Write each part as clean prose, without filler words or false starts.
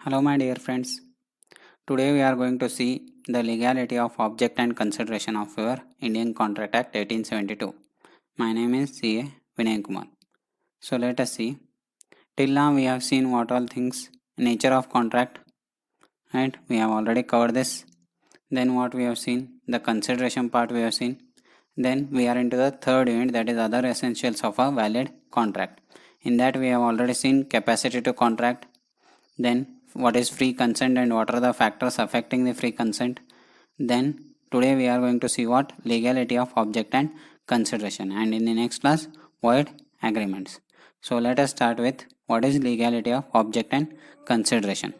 Hello, my dear friends. Today we are going to see the legality of object and consideration of your Indian Contract Act 1872. My name is C.A. Vinay Kumar. So let us see. Till now we have seen what all things nature of contract, right? We have already covered this. Then what we have seen, the consideration part we have seen. Then we are into the third unit, that is other essentials of a valid contract. In that we have already seen capacity to contract, then what is free consent and what are the factors affecting the free consent. Then today we are going to see what legality of object and consideration, and in the next class void agreements. So let us start with what is legality of object and consideration.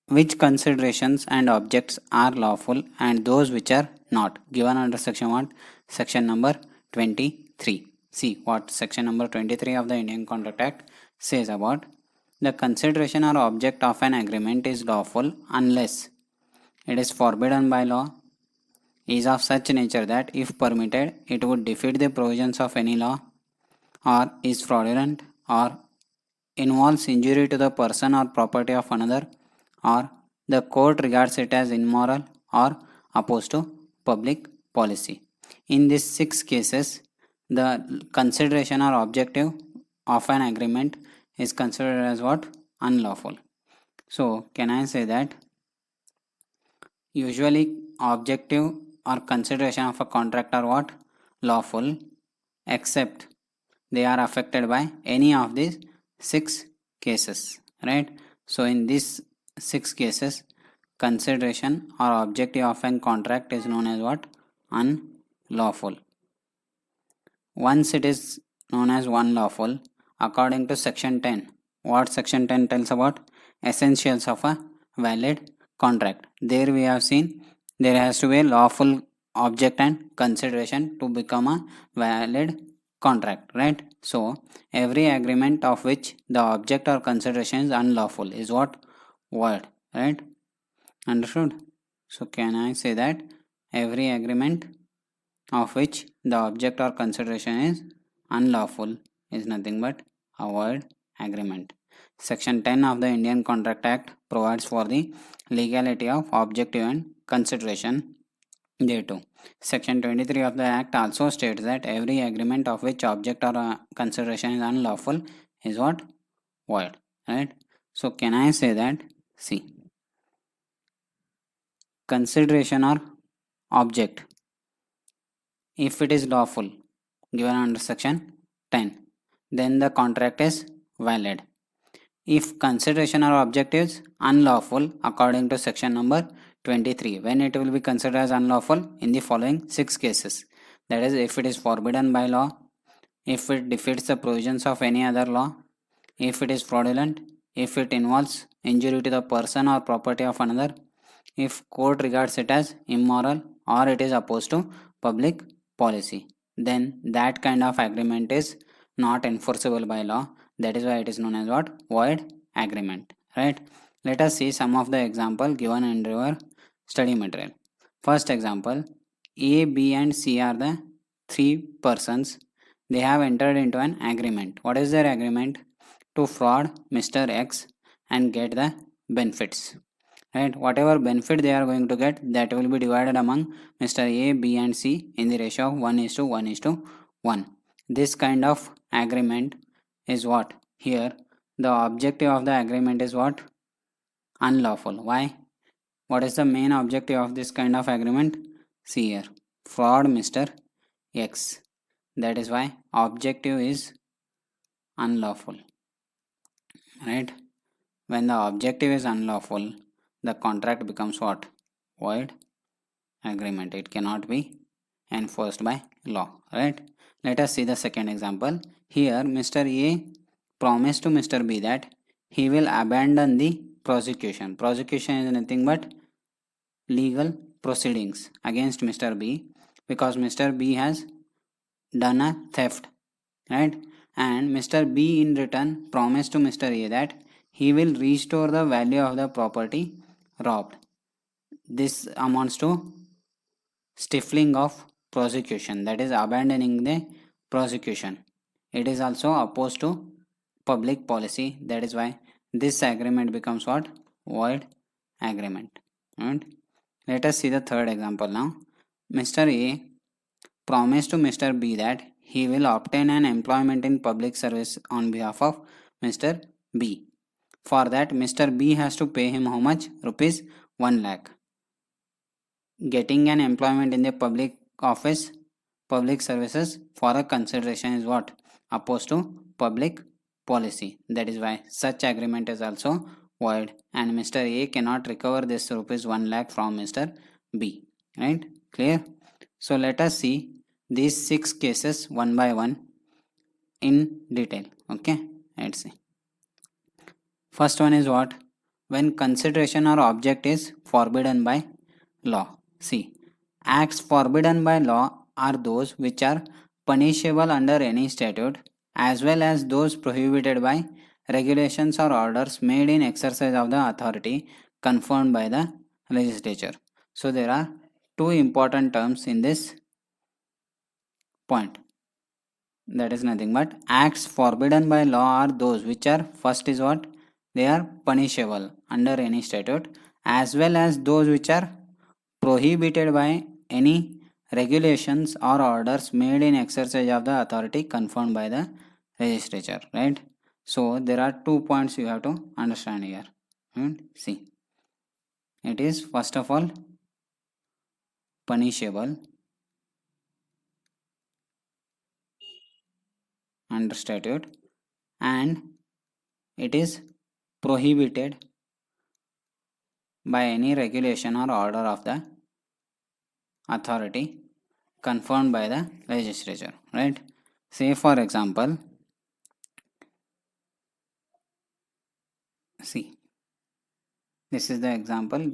Which considerations and objects are lawful and those which are not, given under section 1, section number 23. See what section number 23 of the Indian Contract Act says about the consideration or object of an agreement is lawful unless it is forbidden by law, is of such nature that if permitted it would defeat the provisions of any law, or is fraudulent, or involves injury to the person or property of another, or the court regards it as immoral or opposed to public policy. In these six cases, the consideration or objective of an agreement is considered as what? Unlawful. So, can I say that usually objective or consideration of a contract are what? Lawful, except they are affected by any of these six cases, right? So in these six cases, consideration or objective of a contract is known as what? Unlawful. Once it is known as unlawful, according to section 10, what section 10 tells about? Essentials of a valid contract. There we have seen there has to be a lawful object and consideration to become a valid contract, right? So every agreement of which the object or consideration is unlawful is what? Void, right? Understood? So can I say that every agreement of which the object or consideration is unlawful is nothing but a void agreement. Section 10 of the Indian Contract Act provides for the legality of objective and consideration thereto. Section 23 of the Act also states that every agreement of which object or consideration is unlawful is what? Void. Right? So, can I say that? See, consideration or object, if it is lawful, given under section 10, then the contract is valid. If consideration or object is unlawful according to section number 23, when it will be considered as unlawful? In the following six cases. That is, if it is forbidden by law, if it defeats the provisions of any other law, if it is fraudulent, if it involves injury to the person or property of another, if court regards it as immoral or it is opposed to public policy, then that kind of agreement is not enforceable by law. That is why it is known as what? Void agreement, right? Let us see some of the example given in your study material. First example, A, B and C are the three persons. They have entered into an agreement. What is their agreement? To fraud Mr. X and get the benefits, right? Whatever benefit they are going to get, that will be divided among Mr. A, B and C in the ratio of 1:1:1. This kind of agreement is what? Here the objective of the agreement is what? Unlawful. Why? What is the main objective of this kind of agreement? See here, fraud Mr. X. That is why objective is unlawful, right? When the objective is unlawful, the contract becomes what? Void agreement. It cannot be enforced by law, right? Let us see the second example. Here Mr. A promised to Mr. B that he will abandon the prosecution. Prosecution is nothing but legal proceedings against Mr. B, because Mr. B has done a theft, right? And Mr. B in return promised to Mr. A that he will restore the value of the property robbed. This amounts to stifling of prosecution, that is abandoning the prosecution. It is also opposed to public policy. That is why this agreement becomes what? Void agreement. And let us see the third example now. Mr. A promised to Mr. B that he will obtain an employment in public service on behalf of Mr. B. For that, Mr. B has to pay him how much? Rupees 1 lakh. Getting an employment in the public office, public services for a consideration is what? Opposed to public policy. That is why such agreement is also void and Mr. A cannot recover this rupees 1 lakh from Mr. B. Right? Clear? So let us see these 6 cases one by one in detail. Okay? Let's see. First one is what? When consideration or object is forbidden by law. See, acts forbidden by law are those which are punishable under any statute as well as those prohibited by regulations or orders made in exercise of the authority conferred by the legislature. So there are two important terms in this point. That is nothing but acts forbidden by law are those which are, first is what? They are punishable under any statute as well as those which are prohibited by any regulations or orders made in exercise of the authority conferred by the legislature, right? So there are 2 points you have to understand here. See, it is first of all punishable under statute and it is prohibited by any regulation or order of the authority confirmed by the legislature, right? Say for example, see, this is the example.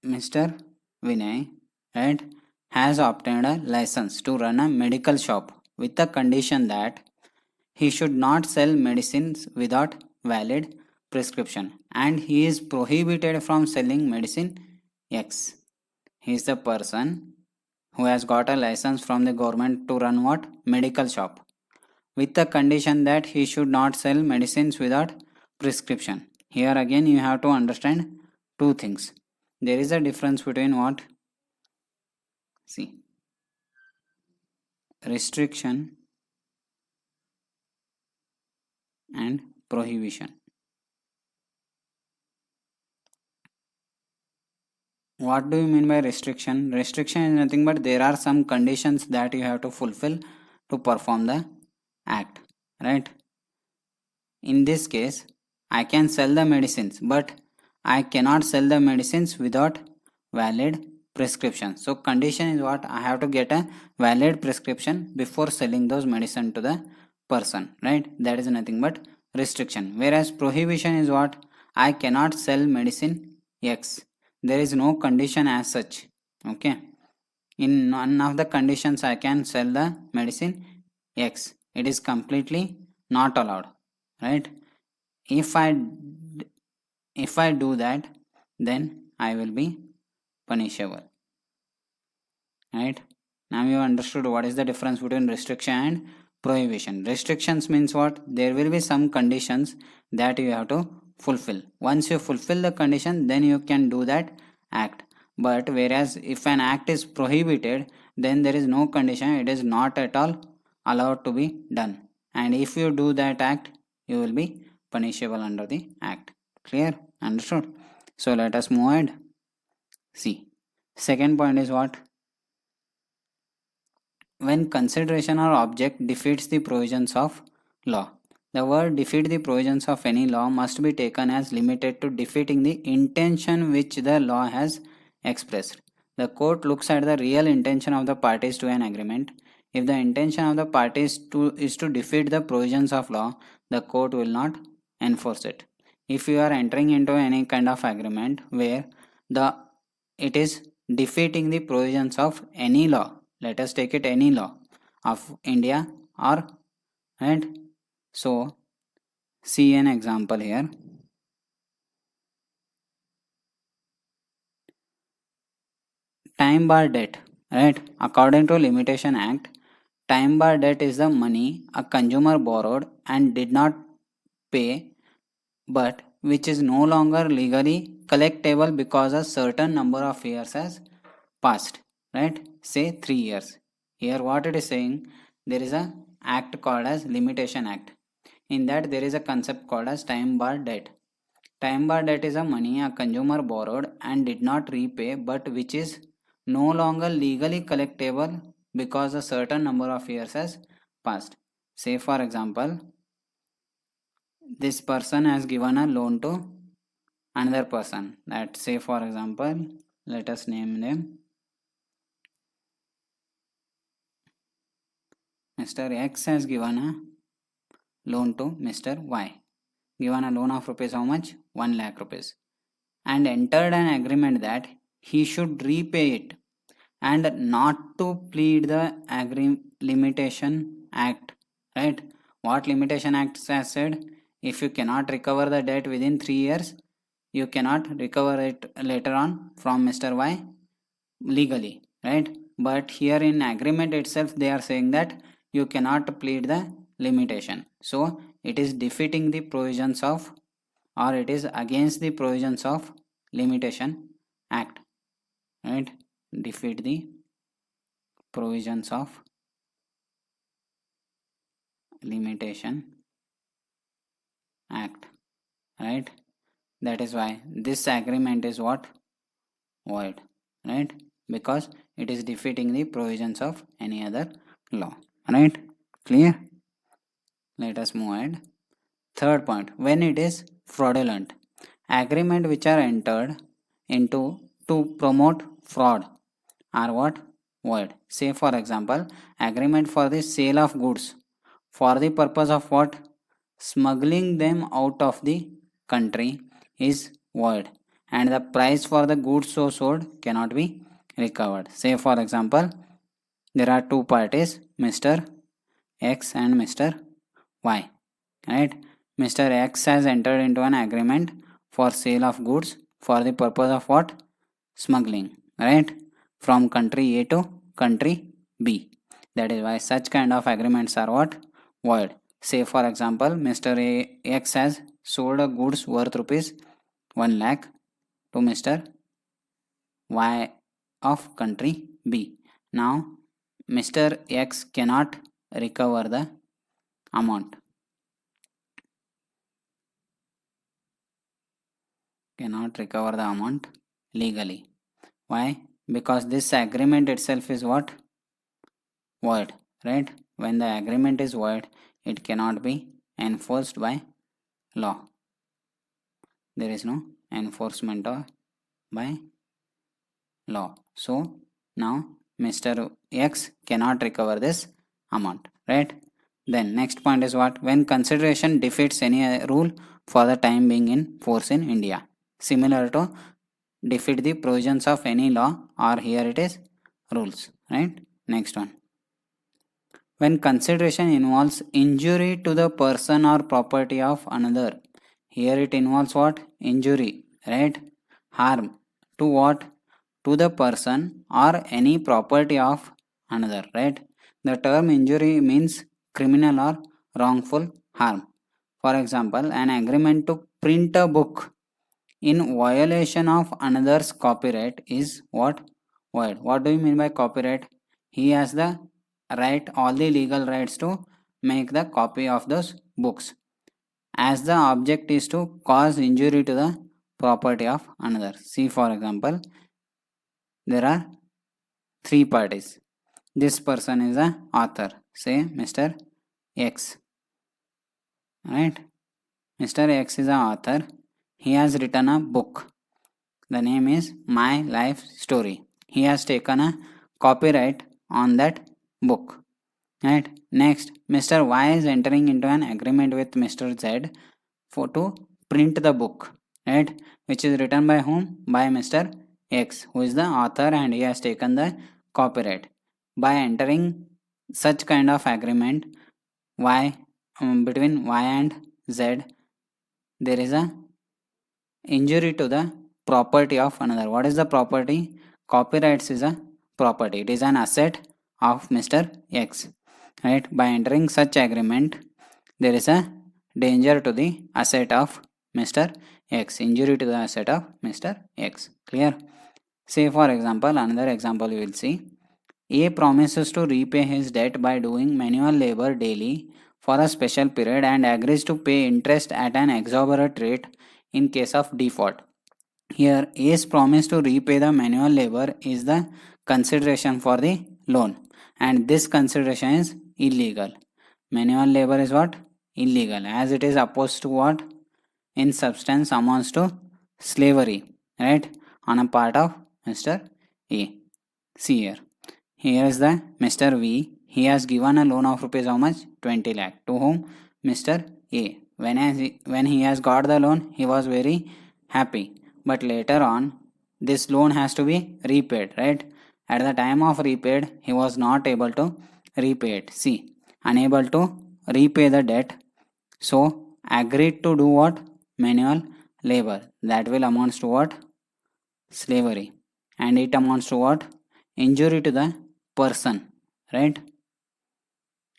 Mr. Vinay, right, has obtained a license to run a medical shop with the condition that he should not sell medicines without valid prescription and he is prohibited from selling medicine X. He is the person who has got a license from the government to run what? Medical shop with the condition that he should not sell medicines without prescription. Here again you have to understand two things. There is a difference between what? See, restriction and prohibition. What do you mean by restriction? Restriction is nothing but there are some conditions that you have to fulfill to perform the act, right? In this case, I can sell the medicines, but I cannot sell the medicines without valid prescription. So condition is what? I have to get a valid prescription before selling those medicine to the person, right? That is nothing but restriction. Whereas prohibition is what? I cannot sell medicine X. There is no condition as such. Okay. In none of the conditions I can sell the medicine X. It is completely not allowed, right? If I do that, then I will be punishable, right? Now you understood what is the difference between restriction and prohibition. Restrictions means what? There will be some conditions that you have to fulfill. Once you fulfill the condition, then you can do that act. But whereas if an act is prohibited, then there is no condition, it is not at all allowed to be done. And if you do that act, you will be punishable under the act. Clear? Understood? So let us move ahead. See, second point is what? When consideration or object defeats the provisions of law. The word defeat the provisions of any law must be taken as limited to defeating the intention which the law has expressed. The court looks at the real intention of the parties to an agreement. If the intention of the parties is to defeat the provisions of law, the court will not enforce it. If you are entering into any kind of agreement where it is defeating the provisions of any law, let us take it any law of India or, right? So see an example here. Time bar debt, right? According to Limitation Act, Time bar debt is the money a consumer borrowed and did not pay, but which is no longer legally collectible because a certain number of years has passed, right? Say 3 years. Here what it is saying, there is a act called as limitation act. In that there is a concept called as time bar debt. Time bar debt is a money a consumer borrowed and did not repay, but which is no longer legally collectible because a certain number of years has passed. Say for example, this person has given a loan to another person. That say for example, let us name them Mr. X has given a loan to Mr. Y. Given a loan of rupees how much? 1 lakh rupees. And entered an agreement that he should repay it and not to plead the limitation act, right? What limitation act has said? If you cannot recover the debt within 3 years, you cannot recover it later on from Mr. Y legally, right? But here in agreement itself they are saying that you cannot plead the limitation, so it is defeating the provisions of, or it is against the provisions of limitation act, right? Defeat the provisions of limitation act, right? That is why this agreement is what? Void, right? Because it is defeating the provisions of any other law, right? Clear? Let us move ahead. Third point, when it is fraudulent, agreement which are entered into to promote fraud are what? Void. Say for example, agreement for the sale of goods for the purpose of what? Smuggling them out of the country is void, and the price for the goods so sold cannot be recovered. Say for example, there are two parties, Mr. X and Mr. Y, right? Mr. X has entered into an agreement for sale of goods for the purpose of what? Smuggling, right? From country A to country B. That is why such kind of agreements are what? Void. Say for example, Mr. X has sold a goods worth rupees 1 lakh to Mr. Y of country B. Now, Mr. X cannot recover the amount. Cannot recover the amount legally. Why? Because this agreement itself is what? Void, right? When the agreement is void, it cannot be enforced by law. There is no enforcement by law. So now Mr. X cannot recover this amount, right? Then next point is what? When consideration defeats any rule for the time being in force in India. Similar to defeat the provisions of any law, or here it is rules, right? Next one. When consideration involves injury to the person or property of another. Here it involves what? Injury, right? Harm. To what? To the person or any property of another, right? The term injury means criminal or wrongful harm. For example, an agreement to print a book in violation of another's copyright is what? Void. What do you mean by copyright? He has the right, all the legal rights to make the copy of those books, as the object is to cause injury to the property of another. See for example, there are three parties. This person is the author, say Mr. X, right? Mr. X is the author. He has written a book. The name is My Life Story. He has taken a copyright on that book, right? Next, Mr. Y is entering into an agreement with Mr. Z for to print the book, right? Which is written by whom? By Mr. X, who is the author, and he has taken the copyright. By entering such kind of agreement, Y between Y and Z, there is a injury to the property of another. What is the property? Copyrights is a property. It is an asset of Mr. X. right? By entering such agreement, there is a danger to the asset of Mr. X, injury to the asset of Mr. X. Clear? Say for example, another example you will see. A promises to repay his debt by doing manual labor daily for a special period and agrees to pay interest at an exorbitant rate in case of default. Here, A's promise to repay the manual labor is the consideration for the loan, and this consideration is illegal. Manual labor is what? Illegal, as it is opposed to what? In substance amounts to slavery, right? On a part of Mr. A. See here. Here is the Mr. V. He has given a loan of rupees how much? 20 lakh. To whom? Mr. A. When he has got the loan, he was very happy. But later on, this loan has to be repaid, right? At the time of repaid, he was not able to repay it. See, unable to repay the debt. So, agreed to do what? Manual labor. That will amounts to what? Slavery. And it amounts to what? Injury to the person, right?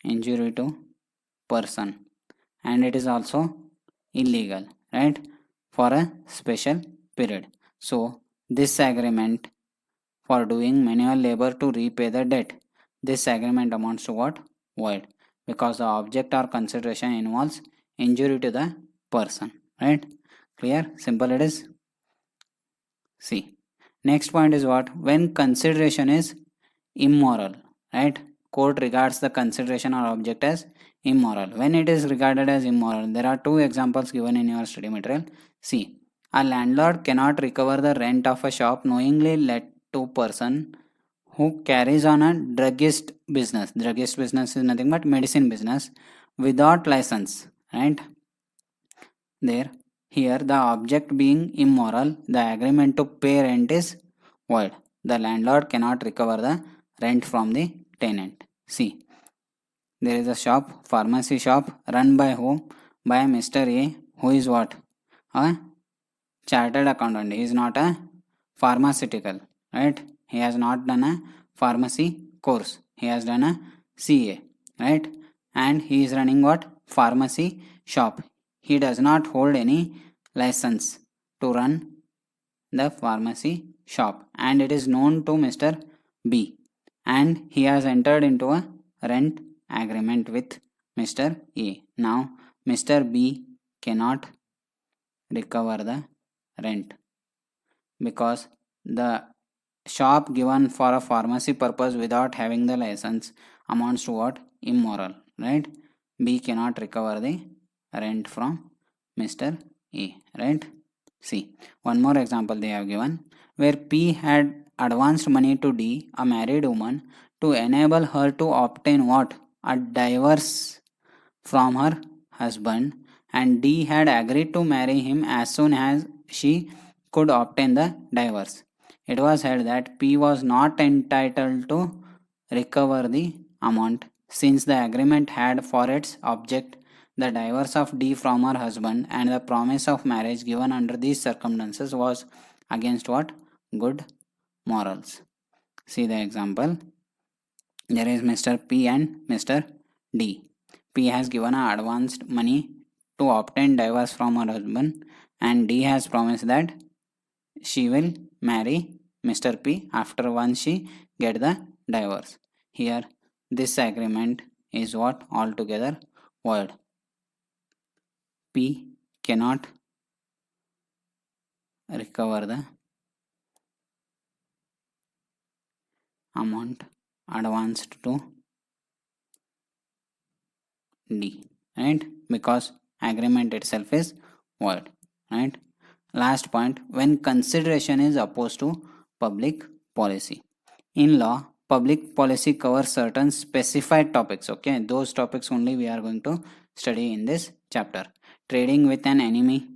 Injury to person, and it is also illegal, right? For a special period. So this agreement for doing manual labor to repay the debt, this agreement amounts to what? Void, because the object or consideration involves injury to the person, right? Clear? Simple it is. See, next point is what? When consideration is immoral, right? Court regards the consideration or object as immoral. When it is regarded as immoral, there are two examples given in your study material. See, a landlord cannot recover the rent of a shop knowingly let to person who carries on a druggist business. Druggist business is nothing but medicine business without license, right? There, here the object being immoral, the agreement to pay rent is void. The landlord cannot recover the rent from the tenant. See, there is a shop, pharmacy shop, run by whom? By Mr. A, who is what? A chartered accountant. He is not a pharmaceutical, right? He has not done a pharmacy course. He has done a CA, right? And he is running what? Pharmacy shop. He does not hold any license to run the pharmacy shop, and it is known to Mr. B, and he has entered into a rent agreement with Mr. A. Now Mr. B cannot recover the rent because the shop given for a pharmacy purpose without having the license amounts to what? Immoral, right? B cannot recover the rent from Mr. A, right? See, one more example they have given where P had advanced money to D, a married woman, to enable her to obtain what? A divorce from her husband, and D had agreed to marry him as soon as she could obtain the divorce. It was held that P was not entitled to recover the amount since the agreement had for its object the divorce of D from her husband, and the promise of marriage given under these circumstances was against what? Good morals. See the example. There is Mr. P and Mr. D. P has given her advanced money to obtain divorce from her husband, and D has promised that she will marry Mr. P after once she get the divorce. Here this agreement is what? Altogether void. P cannot recover the amount advanced to D, right? Because agreement itself is void, right? Last point, when consideration is opposed to public policy. In law, public policy covers certain specified topics, okay? Those topics only we are going to study in this chapter. Trading with an enemy,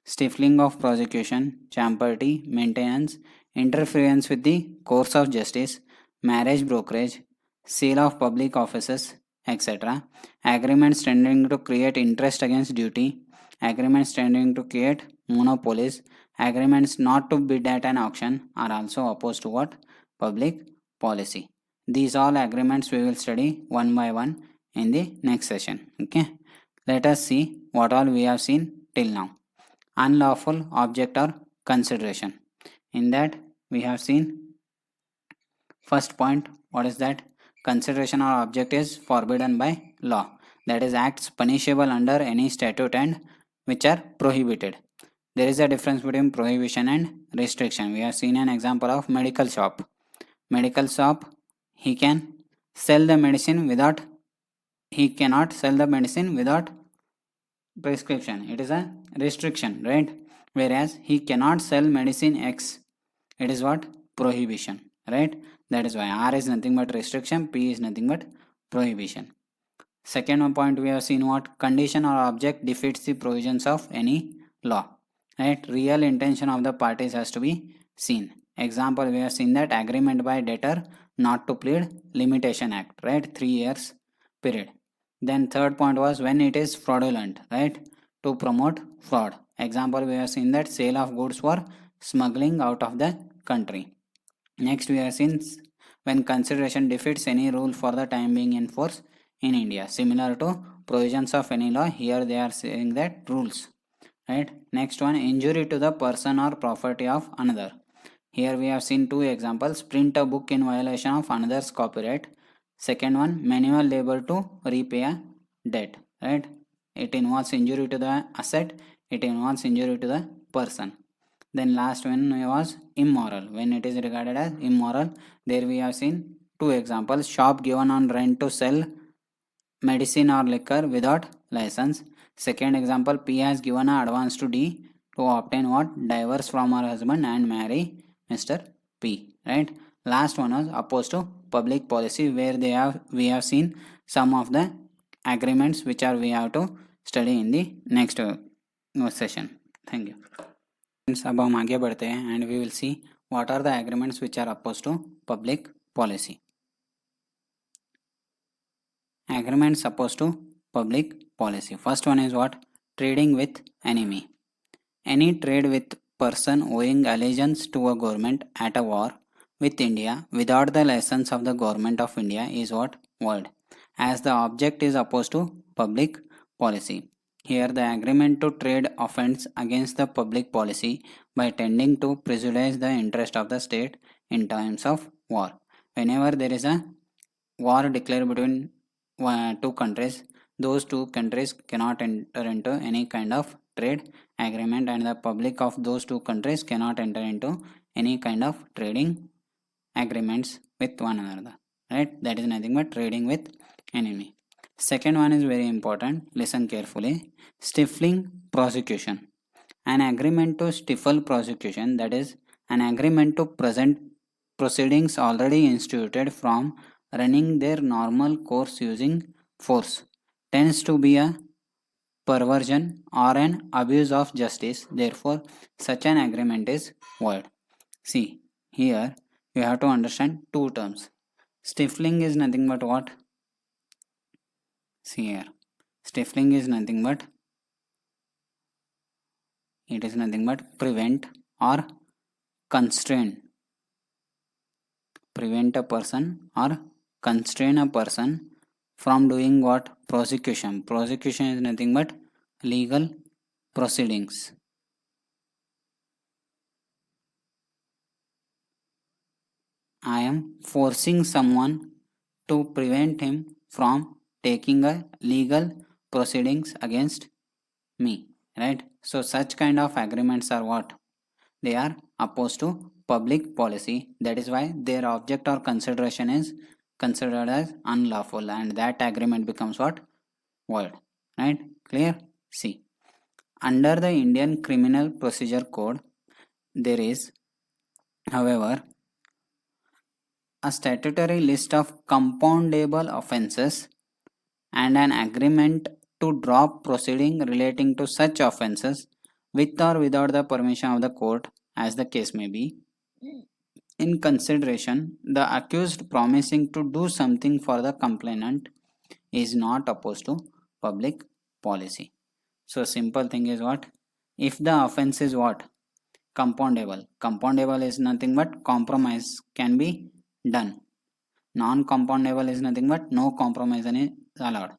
stifling of prosecution, champerty, maintenance, interference with the course of justice, marriage brokerage, sale of public offices, etc. Agreements tending to create interest against duty, agreements tending to create monopolies, agreements not to bid at an auction are also opposed to what? Public policy. These all agreements we will study one by one in the next session. Okay. Let us see what all we have seen till now. Unlawful object or consideration. In that we have seen first point. What is that? Consideration or object is forbidden by law. That is acts punishable under any statute and which are prohibited. There is a difference between prohibition and restriction. We have seen an example of medical shop. Medical shop, he can sell the medicine without, he cannot sell the medicine without prescription. It is a restriction, right? Whereas he cannot sell medicine X, it is what? Prohibition, right? That is why R is nothing but restriction, P is nothing but prohibition. Second one point we have seen what? Condition or object defeats the provisions of any law, right? Real intention of the parties has to be seen. Example, we have seen that agreement by debtor not to plead limitation act, right? 3 years period. Then third point was when it is fraudulent, right? To promote fraud. Example, we have seen that sale of goods for smuggling out of the country. Next we have seen when consideration defeats any rule for the time being in force in India. Similar to provisions of any law, here they are saying that rules, right? Next one, injury to the person or property of another. Here we have seen two examples. Print a book in violation of another's copyright. Second one, manual labor to repay a debt, right? It involves injury to the asset, it involves injury to the person. Then last one was immoral. When it is regarded as immoral, there we have seen two examples. Shop given on rent to sell medicine or liquor without license. Second example, P has given an advance to D to obtain what? Divorce from her husband and marry Mr. P, right? Last one was opposed to public policy, where we have seen some of the agreements which are we have to study in the next session. Thank you. अब हम आगे बढ़ते हैं and we will see what are the agreements which are opposed to public policy. Agreements opposed to public policy. First one is what? Trading with enemy. Any trade with person owing allegiance to a government at a war with India without the license of the government of India is what? Void, as the object is opposed to public policy. Here the agreement to trade offends against the public policy by tending to prejudice the interest of the state in times of war. Whenever there is a war declared between two countries, those two countries cannot enter into any kind of trade agreement, and the public of those two countries cannot enter into any kind of trading agreements with one another, right? That is nothing but trading with enemy. Second one is very important, listen carefully. Stifling prosecution. An agreement to stifle prosecution, that is an agreement to present proceedings already instituted from running their normal course using force, tends to be a perversion or an abuse of justice. Therefore, such an agreement is void. See, here you have to understand two terms. Stifling is nothing but what? See here, stifling is nothing but, it is nothing but prevent or constrain. Prevent a person or constrain a person from doing what? Prosecution. Prosecution is nothing but legal proceedings. I am forcing someone to prevent him from taking a legal proceedings against me, right? So such kind of agreements are what? They are opposed to public policy. That is why their object or consideration is considered as unlawful, and that agreement becomes what? Void, right? Clear? See, under the Indian Criminal Procedure Code, there is, however, a statutory list of compoundable offences and an agreement to drop proceeding relating to such offences with or without the permission of the court, as the case may be. In consideration, the accused promising to do something for the complainant is not opposed to public policy. So simple thing is what? If the offense is what? Compoundable. Compoundable is nothing but compromise can be done. Non-compoundable is nothing but no compromise is allowed.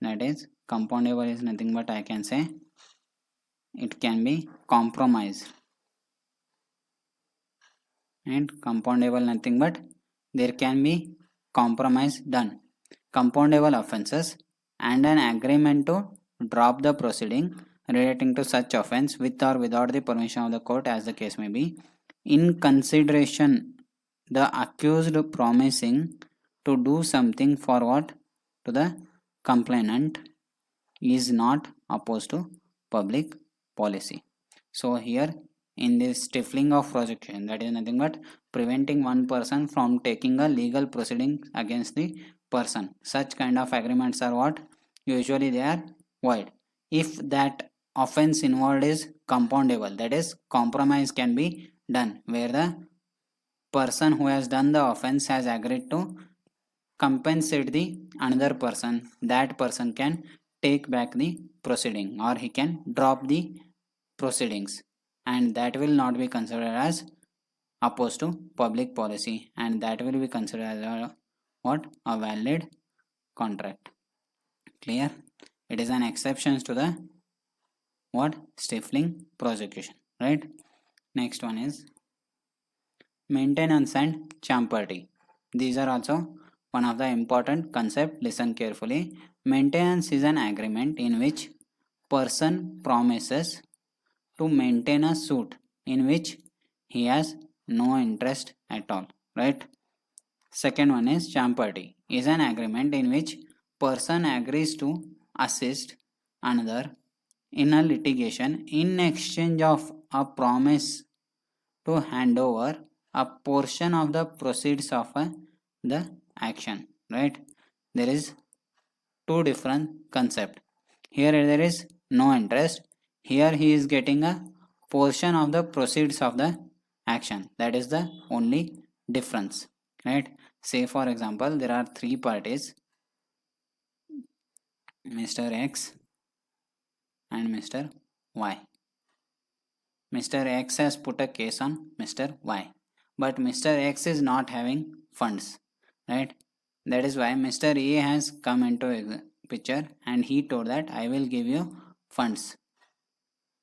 That is, compoundable is nothing but I can say it can be compromised, and compoundable nothing but there can be compromise done. Compoundable offences and an agreement to drop the proceeding relating to such offence with or without the permission of the court as the case may be, in consideration the accused promising to do something for what to the complainant is not opposed to public policy. So here in this stifling of prosecution, that is nothing but preventing one person from taking a legal proceeding against the person, such kind of agreements are what usually they are void if that offense involved is compoundable, that is compromise can be done where the person who has done the offense has agreed to compensate the another person. That person can take back the proceeding or he can drop the proceedings, and that will not be considered as opposed to public policy, and that will be considered as a valid contract. Clear? It is an exception to the stifling prosecution, right? Next one is maintenance and champerty. These are also one of the important concept. Listen carefully. Maintenance is an agreement in which person promises to maintain a suit in which he has no interest at all, right? Second one is champerty is an agreement in which person agrees to assist another in a litigation in exchange of a promise to hand over a portion of the proceeds of the action, right? There is two different concept. Here there is no interest, here he is getting a portion of the proceeds of the action. That is the only difference, right? Say for example there are three parties, Mr. X and Mr. Y. Mr. X has put a case on Mr. Y, but Mr. X is not having funds, right? That is why Mr. A has come into picture and he told that I will give you funds.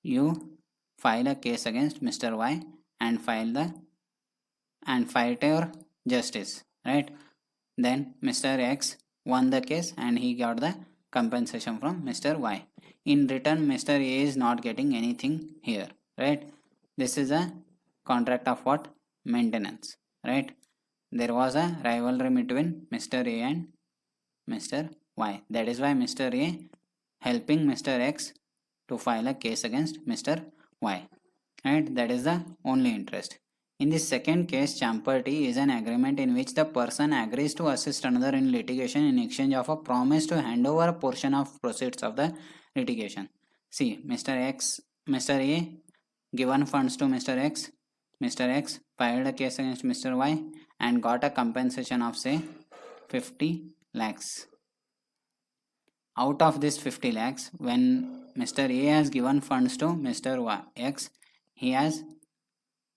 You file a case against Mr. Y and fight your justice, right? Then Mr. X won the case and he got the compensation from Mr. Y. In return, Mr. A is not getting anything here, right? This is a contract of what? Maintenance, right? There was a rivalry between Mr. A and Mr. Y. That is why Mr. A helping Mr. X to file a case against Mr. Y, right? That is the only interest. In the second case, champerty is an agreement in which the person agrees to assist another in litigation in exchange of a promise to hand over a portion of proceeds of the litigation. See, Mr. A given funds to Mr. X. Mr. X filed a case against Mr. Y and got a compensation of say 50 lakhs. Out of this 50 lakhs, when Mr. A has given funds to Mr. X, he has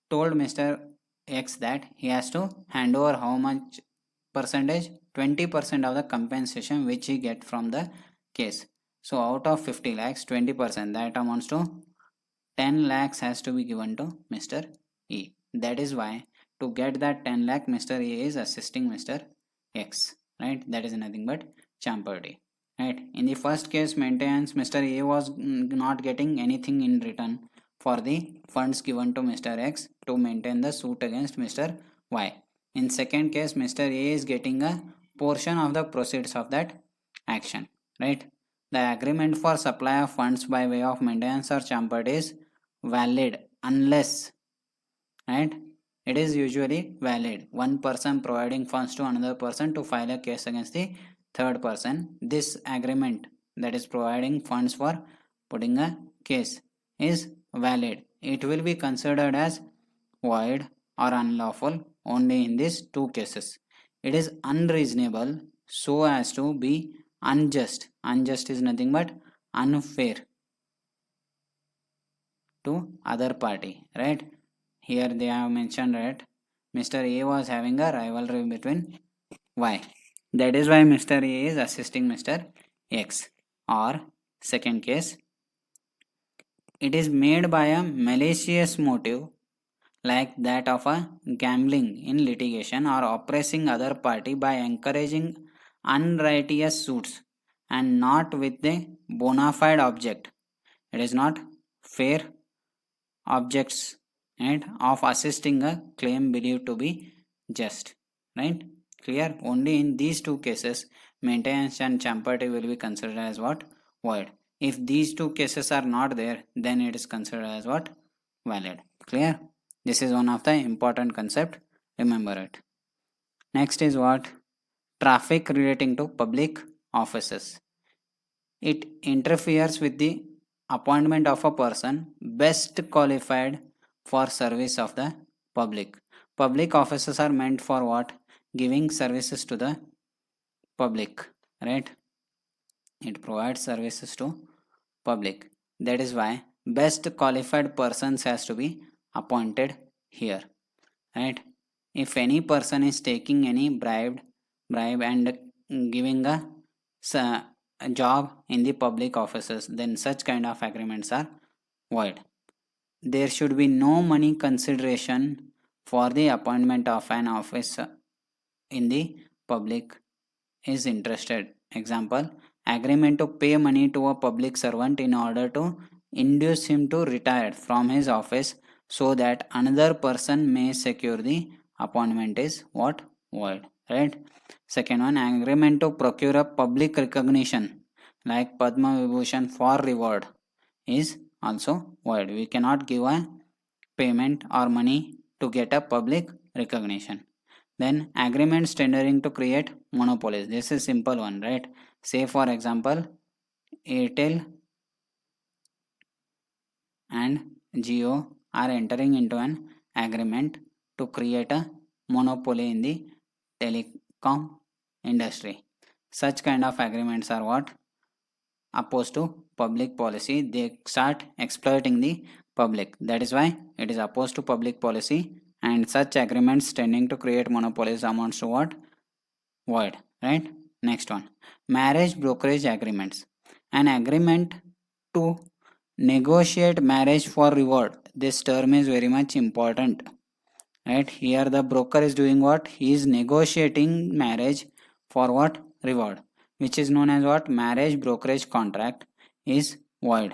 told Mr. X that he has to hand over how much percentage? 20% of the compensation which he get from the case. So out of 50 lakhs, 20%, that amounts to 10 lakhs has to be given to Mr. E. That is why to get that 10 lakh, Mr. A is assisting Mr. X, right? That is nothing but champerty, right? In the first case, maintenance, Mr. A was not getting anything in return for the funds given to Mr. X to maintain the suit against Mr. Y. In second case, Mr. A is getting a portion of the proceeds of that action, right? The agreement for supply of funds by way of maintenance or champerty is valid unless, right? It is usually valid. One person providing funds to another person to file a case against the third person. This agreement that is providing funds for putting a case is valid. It will be considered as void or unlawful only in these two cases. It is unreasonable so as to be unjust. Unjust is nothing but unfair to other party, right? Here they have mentioned that Mr. A was having a rivalry between Y. That is why Mr. A is assisting Mr. X. Or second case, it is made by a malicious motive like that of a gambling in litigation or oppressing other party by encouraging unrighteous suits and not with a bona fide object. It is not fair objects and of assisting a claim believed to be just. Right? Clear? Only in these two cases, maintenance and champerty will be considered as what? Void. If these two cases are not there, then it is considered as what? Valid. Clear? This is one of the important concept. Remember it. Next is what? Traffic relating to public offices. It interferes with the appointment of a person best qualified for service of the public. Public offices are meant for what? Giving services to the public, right? It provides services to public. That is why best qualified persons has to be appointed here, right? If any person is taking any bribe and giving a job in the public offices, then such kind of agreements are void. There should be no money consideration for the appointment of an office in the public is interested. Example, agreement to pay money to a public servant in order to induce him to retire from his office so that another person may secure the appointment is what? Void. Right? Second one, agreement to procure a public recognition like Padma Vibhushan for reward is also void. We cannot give a payment or money to get a public recognition. Then agreements tendering to create monopolies. This is simple one, right? Say for example, Airtel and Jio are entering into an agreement to create a monopoly in the telecom industry. Such kind of agreements are what? Opposed to public policy. They start exploiting the public. That is why it is opposed to public policy, and such agreements tending to create monopolies amounts to what? Void. Right? Next one, marriage brokerage agreements. An agreement to negotiate marriage for reward. This term is very much important. Right? Here the broker is doing what? He is negotiating marriage for what? Reward, which is known as what? Marriage brokerage contract is void,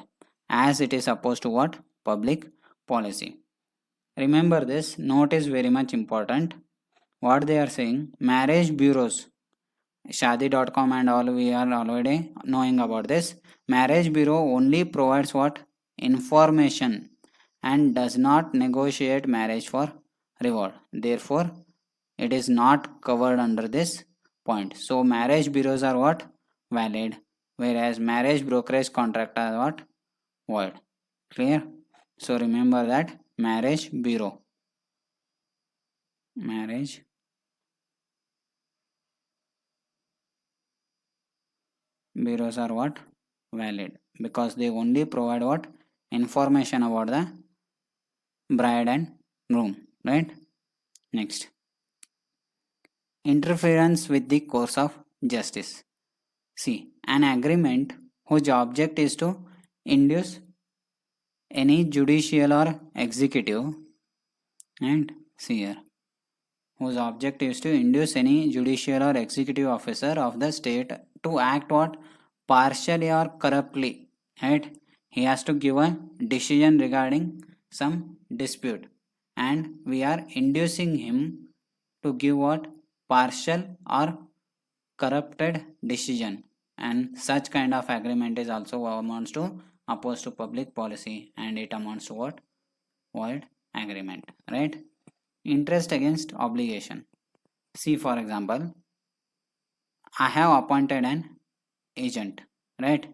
as it is opposed to what? Public policy. Remember this note is very much important. What they are saying, marriage bureaus, Shadi.com and all, we are already knowing about this. Marriage bureau only provides what? Information and does not negotiate marriage for reward. Therefore, it is not covered under this point. So, marriage bureaus are what? Valid, whereas marriage brokerage contract are what? Void. Clear? So, remember that marriage bureaus are what? Valid, because they only provide what? Information about the bride and groom, right? Next, interference with the course of justice. See, an agreement whose object is to induce any judicial or executive, and see here, whose object is to induce any judicial or executive officer of the state to act what? Partially or corruptly, right? He has to give a decision regarding some dispute, and we are inducing him to give what? Partial or corrupted decision, and such kind of agreement is also amounts to opposed to public policy, and it amounts to what? Void agreement, right? Interest against obligation. See for example, I have appointed an agent, right?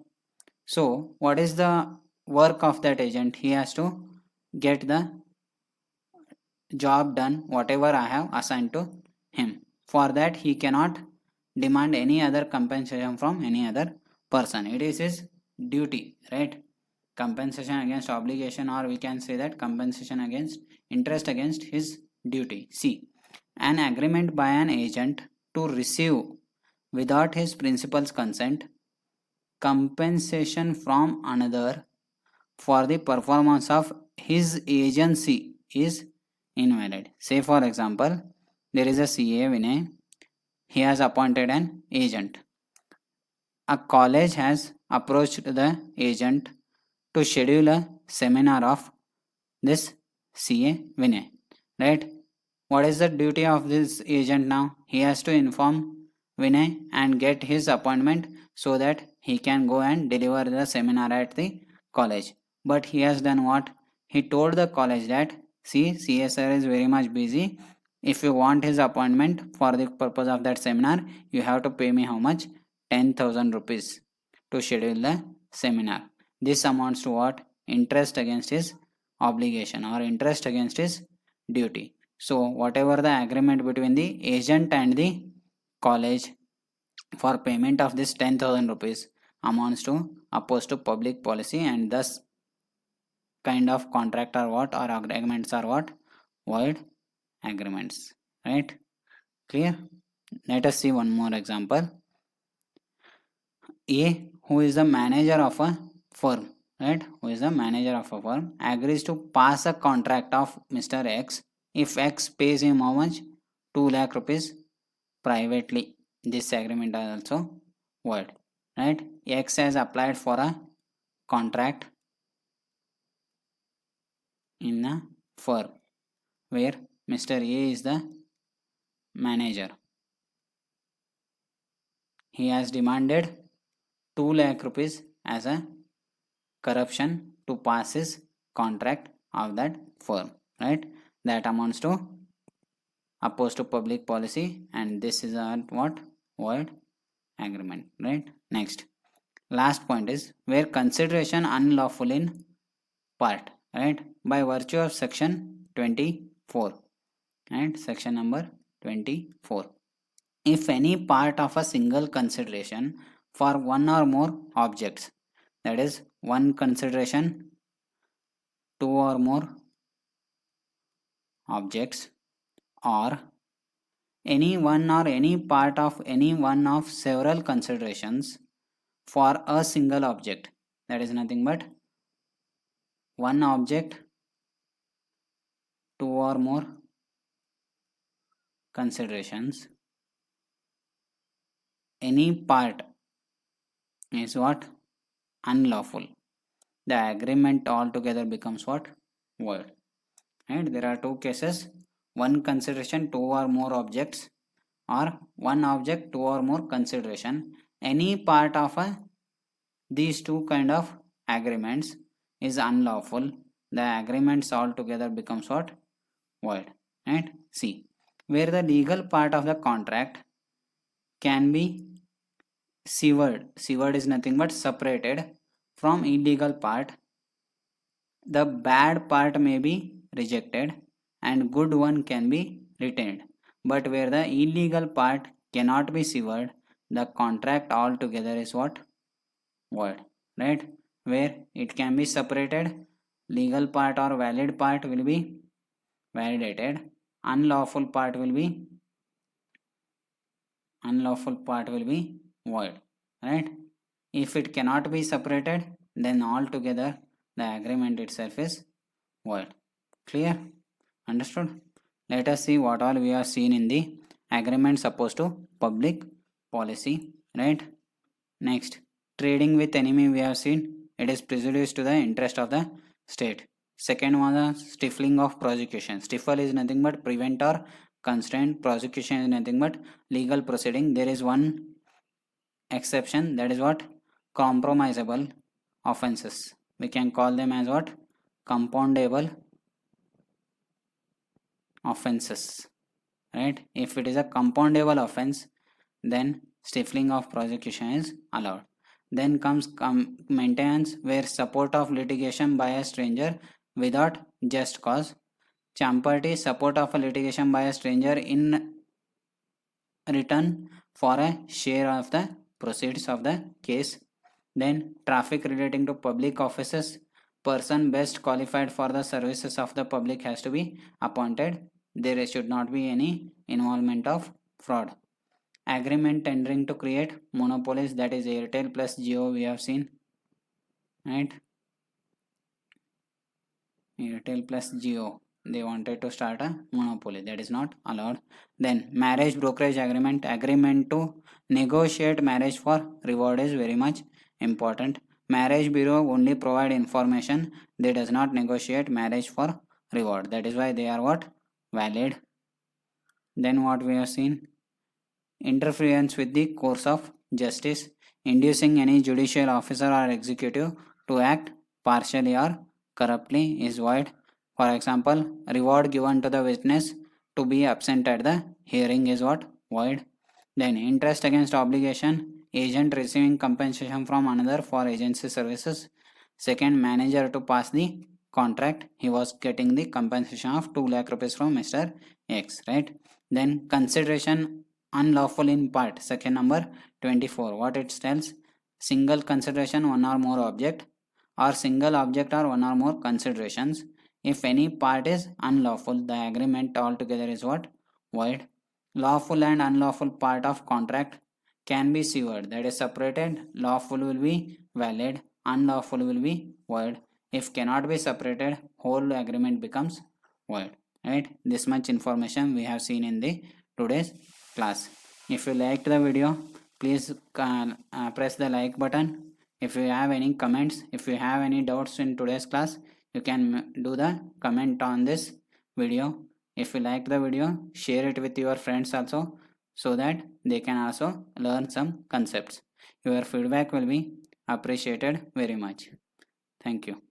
So what is the work of that agent? He has to get the job done whatever I have assigned to him. For that he cannot demand any other compensation from any other person. It is his duty, right? Compensation against obligation, or we can say that compensation against interest against his duty. See, an agreement by an agent to receive without his principal's consent compensation from another for the performance of his agency is invalid. Say for example, there is a CA Vinay, he has appointed an agent. A college has approached the agent to schedule a seminar of this CA Vinay, right? What is the duty of this agent now? He has to inform Vinay and get his appointment so that he can go and deliver the seminar at the college. But he has done what? He told the college that, see, CSR is very much busy. If you want his appointment for the purpose of that seminar, you have to pay me how much? 10,000 rupees to schedule the seminar. This amounts to what? Interest against his obligation or interest against his duty. So whatever the agreement between the agent and the college for payment of this 10,000 rupees amounts to opposed to public policy, and thus kind of contract or what, or agreements are what? Void agreements, right? Clear? Let us see one more example. A, who is the manager of a firm, right? Who is the manager of a firm, agrees to pass a contract of Mr. X if X pays him how much? 2 lakh rupees privately. This agreement is also void, right? X has applied for a contract in a firm where Mr. A is the manager. He has demanded 2 lakh rupees as a corruption to pass his contract of that firm, right? That amounts to opposed to public policy, and this is a what? Void agreement, right? Next, last point is where consideration unlawful in part, right? By virtue of section 24, and section number 24, if any part of a single consideration for one or more objects, that is one consideration, two or more objects, or any one or any part of any one of several considerations for a single object, that is nothing but one object, two or more considerations, any part is what? Unlawful. The agreement altogether becomes what? Void. And there are two cases: one consideration, two or more objects, or one object, two or more consideration. Any part of these two kind of agreements is unlawful. The agreements altogether becomes what? Void. And C, where the legal part of the contract can be severed. Severed is nothing but separated from illegal part. The bad part may be rejected and good one can be retained. But where the illegal part cannot be severed, the contract altogether is what? Void, right? Where it can be separated, legal part or valid part will be validated, unlawful part will be void, right? If it cannot be separated, then altogether the agreement itself is void. Clear? Understood? Let us see what all we have seen in the agreements opposed to public policy, right? Next, trading with enemy we have seen, it is prejudicial to the interest of the state. Second one, the stifling of prosecution. Stifle is nothing but prevent or constraint. Prosecution is nothing but legal proceeding. There is one exception, that is what? Compromisable offenses. We can call them as what? Compoundable offenses, right? If it is a compoundable offense, then stifling of prosecution is allowed. Then comes maintenance, where support of litigation by a stranger without just cause. Champerty, support of a litigation by a stranger in return for a share of the proceeds of the case. Then traffic relating to public offices, person best qualified for the services of the public has to be appointed. There should not be any involvement of fraud. agreement tendering to create monopolies, that is Airtel plus Jio we have seen, right? Airtel plus Jio, they wanted to start a monopoly, that is not allowed. Then marriage brokerage agreement, agreement to negotiate marriage for reward is very much important. Marriage bureau only provide information, they does not negotiate marriage for reward, that is why they are what? Valid. Then what we have seen, interference with the course of justice, inducing any judicial officer or executive to act partially or corruptly is void. For example, reward given to the witness to be absent at the hearing is what? Void. Then interest against obligation, agent receiving compensation from another for agency services. Second, manager to pass the contract, he was getting the compensation of 2 lakh rupees from Mr. X, right? Then consideration unlawful in part, section number 24, what it tells, single consideration one or more object, or single object or one or more considerations. If any part is unlawful, the agreement altogether is what? Void. Lawful and unlawful part of contract can be severed, that is separated. Lawful will be valid, unlawful will be void. If cannot be separated, whole agreement becomes void, right? This much information we have seen in the today's class. If you liked the video, please press the like button. If you have any comments, if you have any doubts in today's class, you can do the comment on this video. If you liked the video, share it with your friends also, so that they can also learn some concepts. Your feedback will be appreciated very much. Thank you.